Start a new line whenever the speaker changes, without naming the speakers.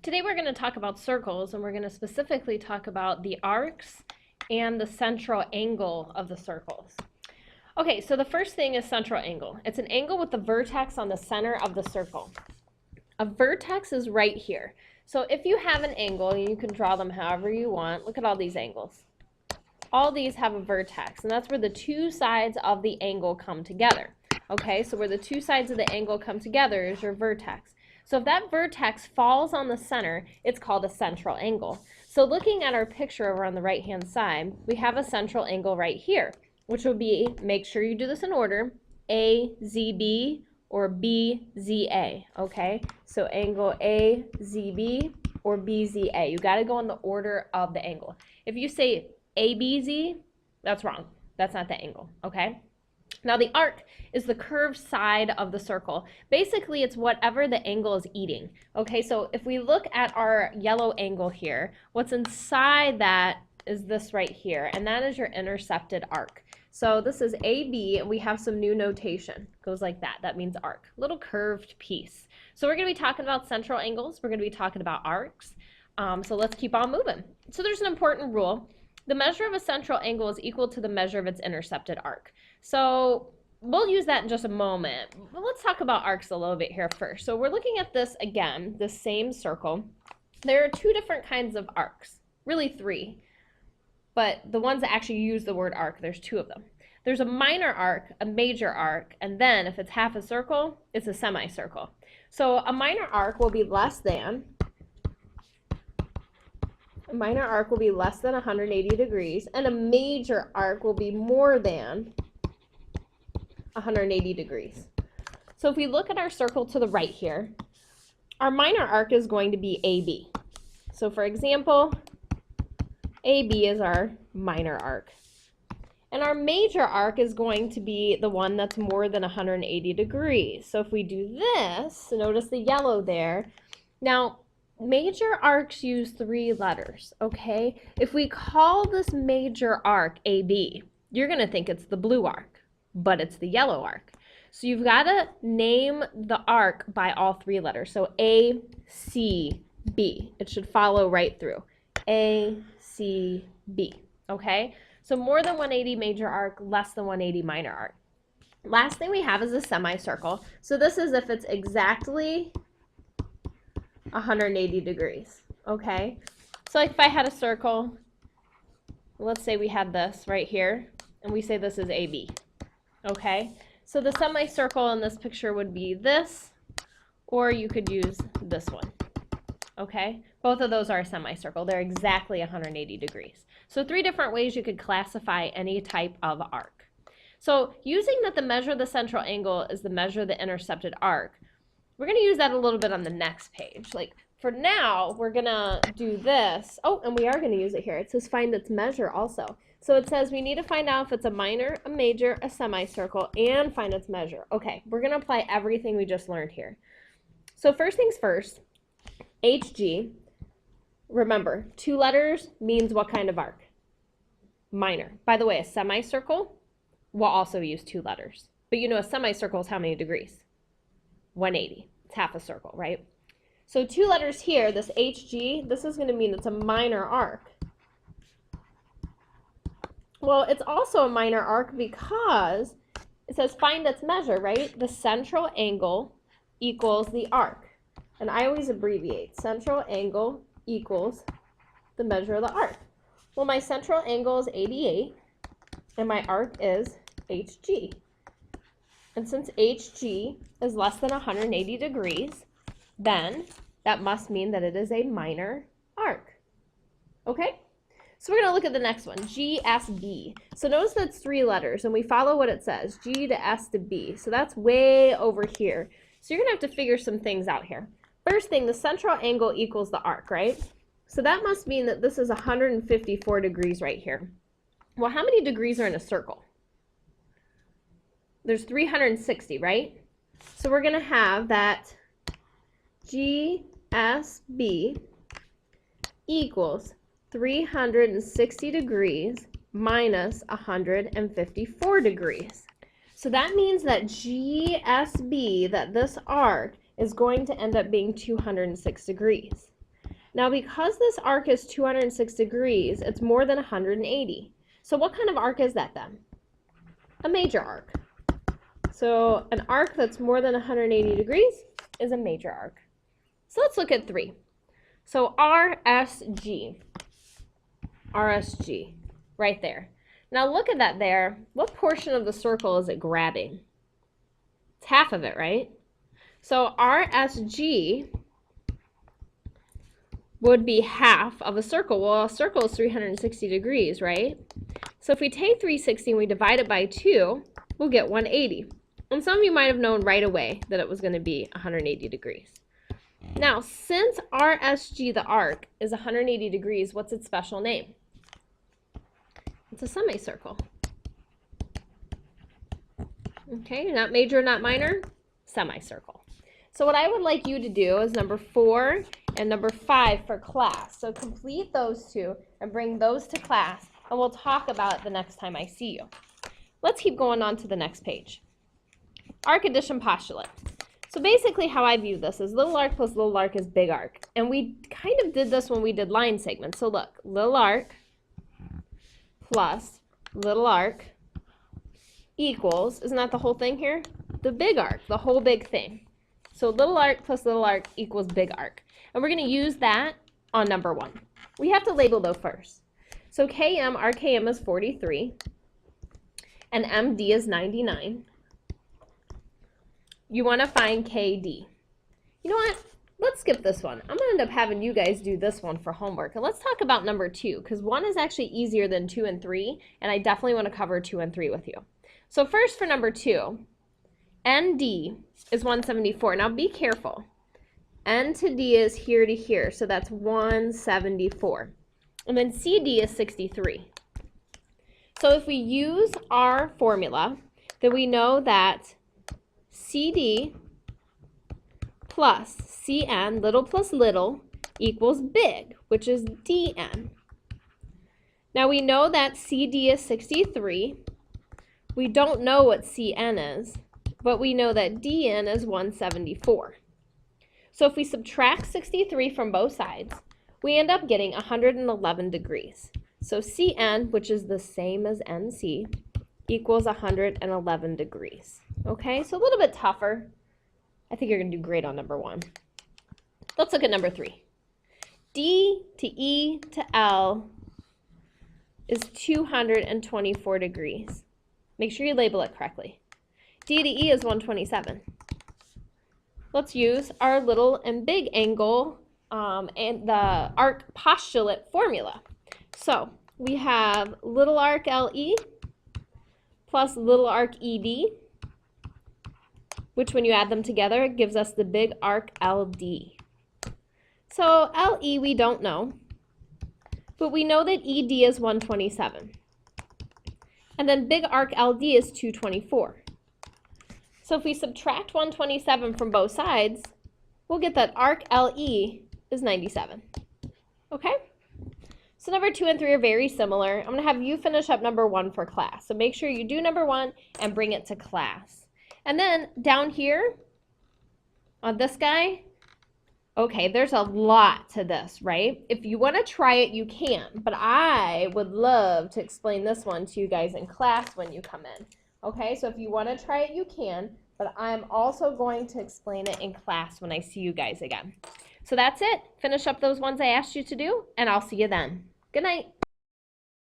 Today we're going to talk about circles, and we're going to specifically talk about the arcs and the central angle of the circles. Okay, so the first thing is central angle. It's an angle with the vertex on the center of the circle. A vertex is right here. So if you have an angle, you can draw them however you want. Look at all these angles. All these have a vertex, and that's where the two sides of the angle come together. Okay, so where the two sides of the angle come together is your vertex. So if that vertex falls on the center, it's called a central angle. So looking at our picture over on the right-hand side, we have a central angle right here, which will be, make sure you do this in order, AZB or BZA, okay? So angle AZB or BZA. You got to go in the order of the angle. If you say ABZ, that's wrong. That's not the angle, okay? Now the arc is the curved side of the circle. Basically, it's whatever the angle is eating. Okay, so if we look at our yellow angle here, what's inside that is this right here, and that is your intercepted arc. So this is AB, and we have some new notation. It goes like that. That means arc. Little curved piece. So we're going to be talking about central angles. We're going to be talking about arcs. So let's keep on moving. So there's an important rule. The measure of a central angle is equal to the measure of its intercepted arc. So we'll use that in just a moment, but let's talk about arcs a little bit here first. So we're looking at this again, the same circle. There are two different kinds of arcs, really three, but the ones that actually use the word arc, there's two of them. There's a minor arc, a major arc, and then if it's half a circle, it's a semicircle. So a minor arc will be less than, a minor arc will be less than 180 degrees, and a major arc will be more than 180 degrees. So if we look at our circle to the right here, our minor arc is going to be AB. So for example, AB is our minor arc. And our major arc is going to be the one that's more than 180 degrees. So if we do this, notice the yellow there. Now, major arcs use three letters, okay? If we call this major arc AB, you're going to think it's the blue arc, but it's the yellow arc. So you've got to name the arc by all three letters. So A, C, B. It should follow right through. A, C, B, okay? So more than 180 major arc, less than 180 minor arc. Last thing we have is a semicircle. So this is if it's exactly 180 degrees, okay? So like if I had a circle, let's say we had this right here, and we say this is AB, okay? So the semicircle in this picture would be this, or you could use this one, okay? Both of those are a semicircle. They're exactly 180 degrees. So three different ways you could classify any type of arc. So using that the measure of the central angle is the measure of the intercepted arc, we're going to use that a little bit on the next page. Like for now, we're going to do this. Oh, and we are going to use it here. It says find its measure also. So it says we need to find out if it's a minor, a major, a semicircle, and find its measure. Okay, we're going to apply everything we just learned here. So first things first, HG, remember, two letters means what kind of arc? Minor. By the way, a semicircle will also use two letters. But you know a semicircle is how many degrees? 180. It's half a circle, right? So two letters here, this HG, this is going to mean it's a minor arc. Well, it's also a minor arc because it says find its measure, right? The central angle equals the arc. And I always abbreviate. Central angle equals the measure of the arc. Well, my central angle is 88, and my arc is HG. And since HG is less than 180 degrees, then that must mean that it is a minor arc. Okay? So we're going to look at the next one, GSB. So notice that's three letters, and we follow what it says, G to S to B. So that's way over here. So you're going to have to figure some things out here. First thing, the central angle equals the arc, right? So that must mean that this is 154 degrees right here. Well, how many degrees are in a circle? There's 360, right? So we're going to have that GSB equals 360 degrees minus 154 degrees. So that means that GSB, that this arc, is going to end up being 206 degrees. Now, because this arc is 206 degrees, it's more than 180. So what kind of arc is that then? A major arc. So an arc that's more than 180 degrees is a major arc. So let's look at 3. So RSG, right there. Now look at that there. What portion of the circle is it grabbing? It's half of it, right? So RSG would be half of a circle. Well, a circle is 360 degrees, right? So if we take 360 and we divide it by 2, we'll get 180. And some of you might have known right away that it was going to be 180 degrees. Now, since RSG, the arc, is 180 degrees, what's its special name? It's a semicircle. Okay, not major, not minor, semicircle. So what I would like you to do is number 4 and number 5 for class. So complete those 2 and bring those to class, and we'll talk about it the next time I see you. Let's keep going on to the next page. Arc addition postulate. So basically how I view this is little arc plus little arc is big arc. And we kind of did this when we did line segments. So look, little arc plus little arc equals, isn't that the whole thing here? The big arc, the whole big thing. So little arc plus little arc equals big arc. And we're going to use that on number 1. We have to label though first. So KM, RKM is 43, and MD is 99. You want to find KD. You know what? Let's skip this one. I'm going to end up having you guys do this one for homework. And let's talk about number 2, because 1 is actually easier than 2 and 3, and I definitely want to cover 2 and 3 with you. So first for number 2, ND is 174. Now be careful. N to D is here to here, so that's 174. And then CD is 63. So if we use our formula, then we know that CD plus CN, little plus little, equals big, which is DN. Now we know that CD is 63. We don't know what CN is, but we know that DN is 174. So if we subtract 63 from both sides, we end up getting 111 degrees. So CN, which is the same as NC, equals 111 degrees. Okay, so a little bit tougher. I think you're going to do great on number 1. Let's look at number 3. D to E to L is 224 degrees. Make sure you label it correctly. D to E is 127. Let's use our little and big angle and the arc postulate formula. So we have little arc LE plus little arc ED, which when you add them together gives us the big arc LD. So LE we don't know, but we know that ED is 127. And then big arc LD is 224. So if we subtract 127 from both sides, we'll get that arc LE is 97. Okay? So number 2 and 3 are very similar. I'm going to have you finish up number 1 for class. So make sure you do number 1 and bring it to class. And then down here on this guy, okay, there's a lot to this, right? If you want to try it, you can. But I would love to explain this one to you guys in class when you come in. Okay, so if you want to try it, you can. But I'm also going to explain it in class when I see you guys again. So that's it. Finish up those ones I asked you to do, and I'll see you then. Good night.